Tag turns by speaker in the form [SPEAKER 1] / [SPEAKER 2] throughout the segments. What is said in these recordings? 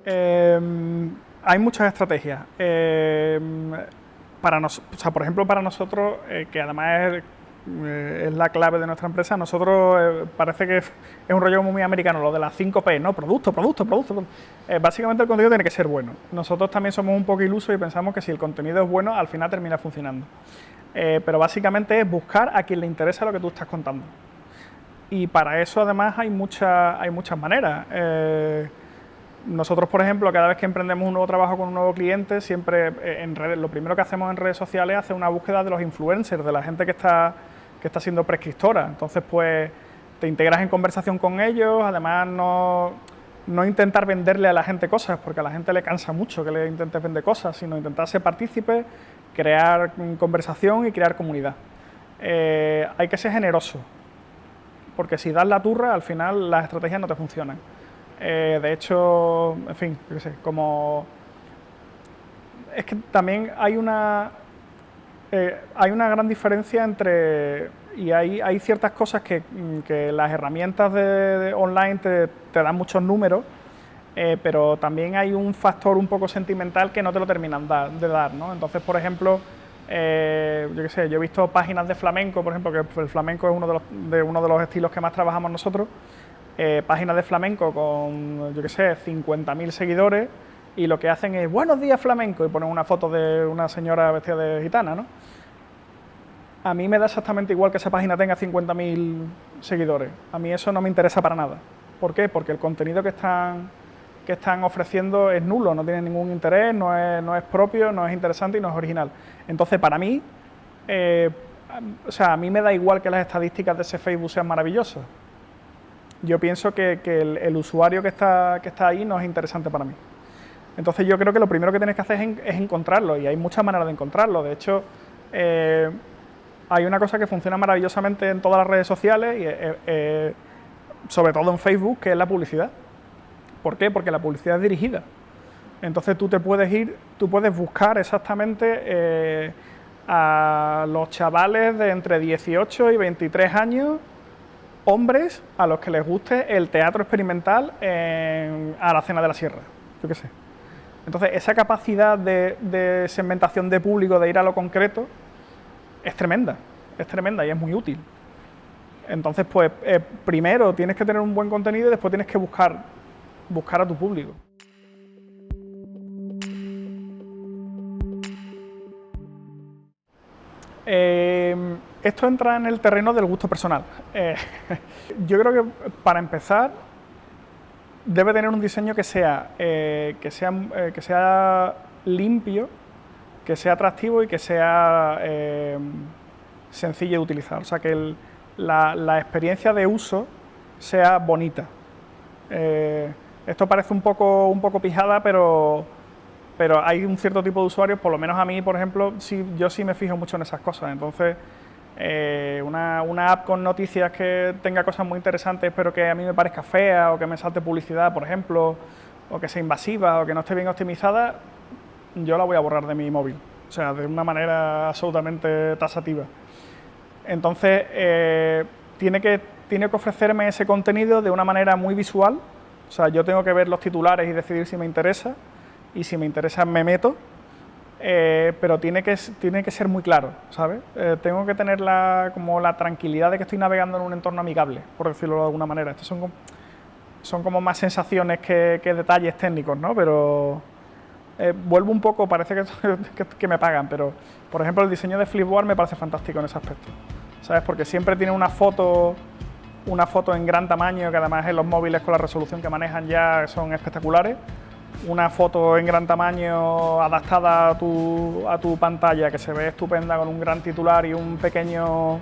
[SPEAKER 1] Hay muchas estrategias. O sea, por ejemplo, para nosotros, que además es la clave de nuestra empresa, nosotros parece que es un rollo muy americano, lo de las 5P, ¿no? Producto, producto, producto. Básicamente el contenido tiene que ser bueno. Nosotros también somos un poco ilusos y pensamos que si el contenido es bueno, al final termina funcionando. Pero básicamente es buscar a quien le interesa lo que tú estás contando. Y para eso además hay muchas maneras. Nosotros, por ejemplo, cada vez que emprendemos un nuevo trabajo con un nuevo cliente, siempre en redes, lo primero que hacemos en redes sociales es hacer una búsqueda de los influencers, de la gente que está siendo prescriptora. Entonces, pues, te integras en conversación con ellos, además no intentar venderle a la gente cosas, porque a la gente le cansa mucho que le intentes vender cosas, sino intentar ser partícipe, crear conversación y crear comunidad. Hay que ser generoso, porque si das la turra, al final las estrategias no te funcionan. De hecho, en fin, yo qué sé, como... Es que también hay una gran diferencia entre... Y hay ciertas cosas que las herramientas online te dan muchos números, pero también hay un factor un poco sentimental que no te lo terminan de dar, ¿no? Entonces, por ejemplo, yo qué sé, yo he visto páginas de flamenco, por ejemplo, que el flamenco es uno de los estilos que más trabajamos nosotros, páginas de flamenco con, yo qué sé, 50.000 seguidores, y lo que hacen es buenos días flamenco y ponen una foto de una señora vestida de gitana, ¿no? A mí me da exactamente igual que esa página tenga 50.000 seguidores. A mí eso no me interesa para nada. ¿Por qué? Porque el contenido que están ofreciendo es nulo, no tiene ningún interés, no es propio, no es interesante y no es original. Entonces, para mí, o sea, a mí me da igual que las estadísticas de ese Facebook sean maravillosas. Yo pienso que el usuario que está ahí no es interesante para mí. Entonces yo creo que lo primero que tienes que hacer es encontrarlo, y hay muchas maneras de encontrarlo. De hecho, hay una cosa que funciona maravillosamente en todas las redes sociales, y sobre todo en Facebook, que es la publicidad. ¿Por qué? Porque la publicidad es dirigida. Entonces tú puedes buscar exactamente a los chavales de entre 18 y 23 años, hombres a los que les guste el teatro experimental a la Cena de la Sierra, yo qué sé. Entonces, esa capacidad de segmentación de público, de ir a lo concreto, es tremenda y es muy útil. Entonces, pues, primero tienes que tener un buen contenido y después tienes que buscar a tu público. Esto entra en el terreno del gusto personal. Yo creo que para empezar debe tener un diseño que sea limpio, que sea atractivo y que sea sencillo de utilizar. O sea, que la experiencia de uso sea bonita. Esto parece un poco pijada, pero hay un cierto tipo de usuarios, por lo menos a mí, por ejemplo, yo sí me fijo mucho en esas cosas. Entonces, una app con noticias que tenga cosas muy interesantes, pero que a mí me parezca fea, o que me salte publicidad, por ejemplo, o que sea invasiva, o que no esté bien optimizada, yo la voy a borrar de mi móvil. O sea, de una manera absolutamente tasativa. Entonces, tiene que ofrecerme ese contenido de una manera muy visual. O sea, yo tengo que ver los titulares y decidir si me interesa, y si me interesa me meto, pero tiene que ser muy claro, ¿sabes? Tengo que tener como la tranquilidad de que estoy navegando en un entorno amigable, por decirlo de alguna manera. Estos son como más sensaciones que detalles técnicos, ¿no? Pero vuelvo un poco, parece que me pagan, pero por ejemplo el diseño de Flipboard me parece fantástico en ese aspecto, ¿sabes? Porque siempre tiene una foto en gran tamaño, que además en los móviles con la resolución que manejan ya son espectaculares. Una foto en gran tamaño adaptada a tu pantalla, que se ve estupenda, con un gran titular y un pequeño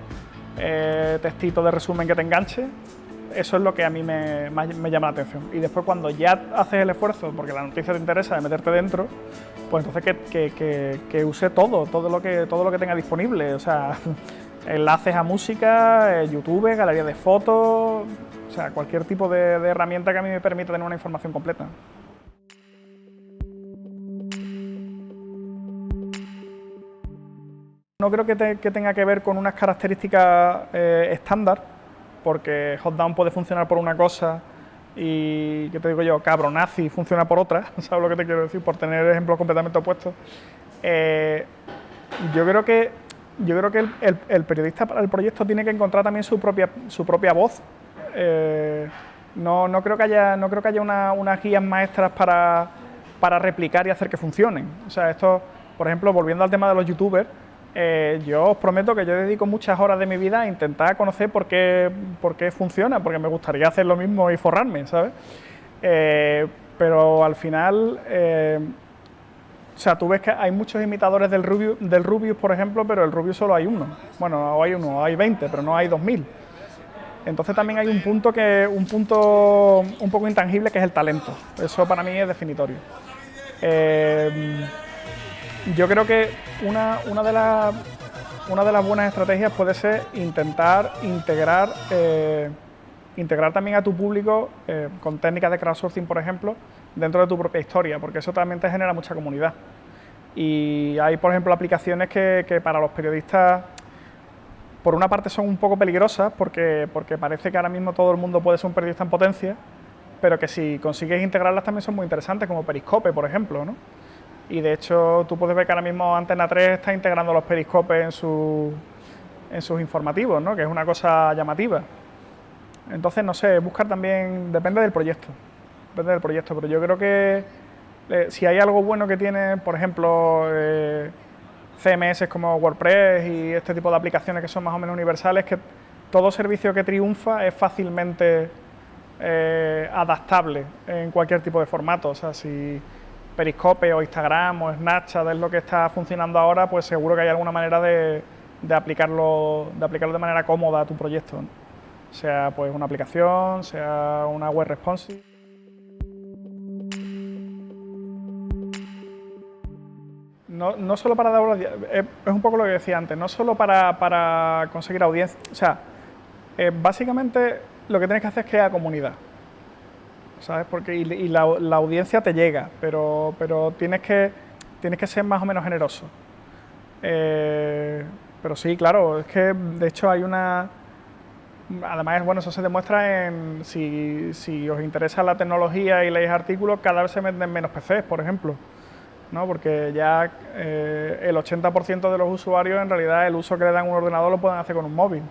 [SPEAKER 1] textito de resumen que te enganche. Eso es lo que a mí me llama la atención. Y después, cuando ya haces el esfuerzo, porque la noticia te interesa, de meterte dentro, pues entonces que use todo lo que tenga disponible. O sea, enlaces a música, YouTube, galería de fotos, o sea, cualquier tipo de herramienta que a mí me permita tener una información completa. No creo que tenga que ver con unas características estándar, porque Hotdown puede funcionar por una cosa y, ¿qué te digo yo?, cabronazi funciona por otra, ¿sabes lo que te quiero decir? Por tener ejemplos completamente opuestos. Yo creo que el periodista para el proyecto tiene que encontrar también su propia voz. No creo que haya unas guías maestras para replicar y hacer que funcionen. O sea, esto, por ejemplo, volviendo al tema de los youtubers, yo os prometo que yo dedico muchas horas de mi vida a intentar conocer por qué funciona, porque me gustaría hacer lo mismo y forrarme, ¿sabes? Pero al final, o sea, tú ves que hay muchos imitadores del Rubius, por ejemplo, pero el Rubius solo hay uno. Bueno, o hay uno, o hay 20, pero no hay 2000. Entonces también hay un punto un poco intangible, que es el talento. Eso para mí es definitorio. Yo creo que una de las buenas estrategias puede ser intentar integrar también a tu público con técnicas de crowdsourcing, por ejemplo, dentro de tu propia historia, porque eso también te genera mucha comunidad. Y hay, por ejemplo, aplicaciones que para los periodistas, por una parte, son un poco peligrosas, porque parece que ahora mismo todo el mundo puede ser un periodista en potencia, pero que si consigues integrarlas también son muy interesantes, como Periscope, por ejemplo, ¿no? Y de hecho tú puedes ver que ahora mismo Antena 3 está integrando los periscopes en sus informativos, ¿no? Que es una cosa llamativa. Entonces, no sé, buscar también, depende del proyecto, pero yo creo que si hay algo bueno que tiene, por ejemplo, CMS como WordPress y este tipo de aplicaciones que son más o menos universales, que todo servicio que triunfa es fácilmente adaptable en cualquier tipo de formato. O sea, si Periscope o Instagram o Snapchat es lo que está funcionando ahora, pues seguro que hay alguna manera de aplicarlo de manera cómoda a tu proyecto, ¿no? Sea pues una aplicación, sea una web responsive. No solo para dar audiencia, es un poco lo que decía antes, no solo para conseguir audiencia, o sea, básicamente lo que tienes que hacer es crear comunidad, ¿sabes? Porque y la audiencia te llega, pero tienes que ser más o menos generoso. Pero sí, claro, es que de hecho hay una... Además, bueno, eso se demuestra en si os interesa la tecnología y leéis artículos, cada vez se venden menos PCs, por ejemplo, ¿no? Porque ya el 80% de los usuarios, en realidad, el uso que le dan a un ordenador lo pueden hacer con un móvil.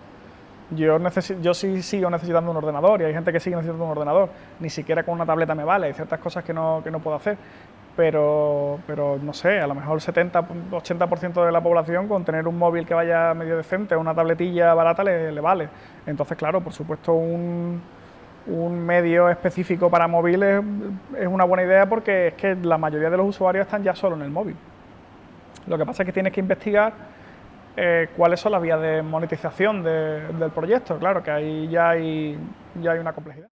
[SPEAKER 1] Yo sí sigo necesitando un ordenador y hay gente que sigue necesitando un ordenador. Ni siquiera con una tableta me vale, hay ciertas cosas que no puedo hacer. Pero no sé, a lo mejor el 70-80% de la población con tener un móvil que vaya medio decente o una tabletilla barata le vale. Entonces, claro, por supuesto, un medio específico para móviles es una buena idea, porque es que la mayoría de los usuarios están ya solo en el móvil. Lo que pasa es que tienes que investigar cuáles son las vías de monetización del proyecto. Claro que ahí ya hay una complejidad.